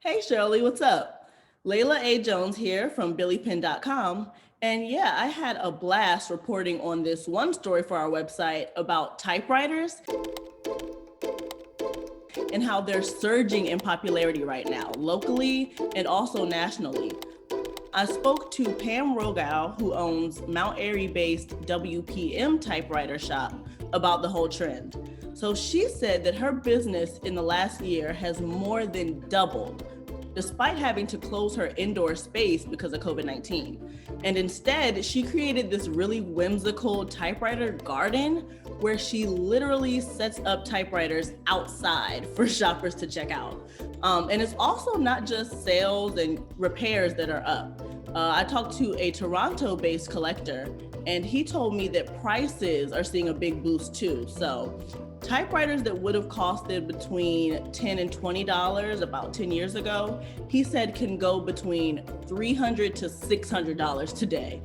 Hey Shirley, what's up? Layla A. Jones here from BillyPen.com. And yeah, I had a blast reporting on this one story for our website about typewriters and how they're surging in popularity right now, locally and also nationally. I spoke to Pam Rogow, who owns Mount Airy-based WPM Typewriter Shop, about the whole trend. So she said that her business in the last year has more than doubled, despite having to close her indoor space because of COVID-19. And instead, she created this really whimsical typewriter garden where she literally sets up typewriters outside for shoppers to check out. And it's also not just sales and repairs that are up. I talked to a Toronto-based collector, and he told me that prices are seeing a big boost too. So typewriters that would have costed between $10 and $20 about 10 years ago, he said can go between $300 to $600 today.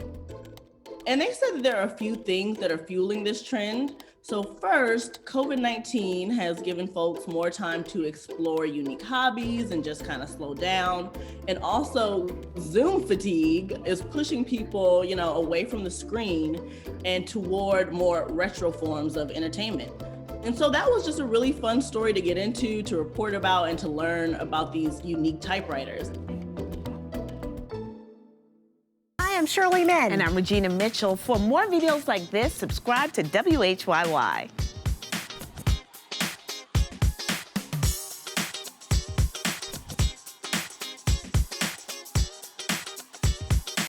And they said that there are a few things that are fueling this trend. So first, COVID-19 has given folks more time to explore unique hobbies and just kind of slow down. And also Zoom fatigue is pushing people, away from the screen and toward more retro forms of entertainment. And so that was just a really fun story to get into, to report about, and to learn about these unique typewriters. Hi, I'm Shirley. And I'm Regina Mitchell. For more videos like this, subscribe to WHYY.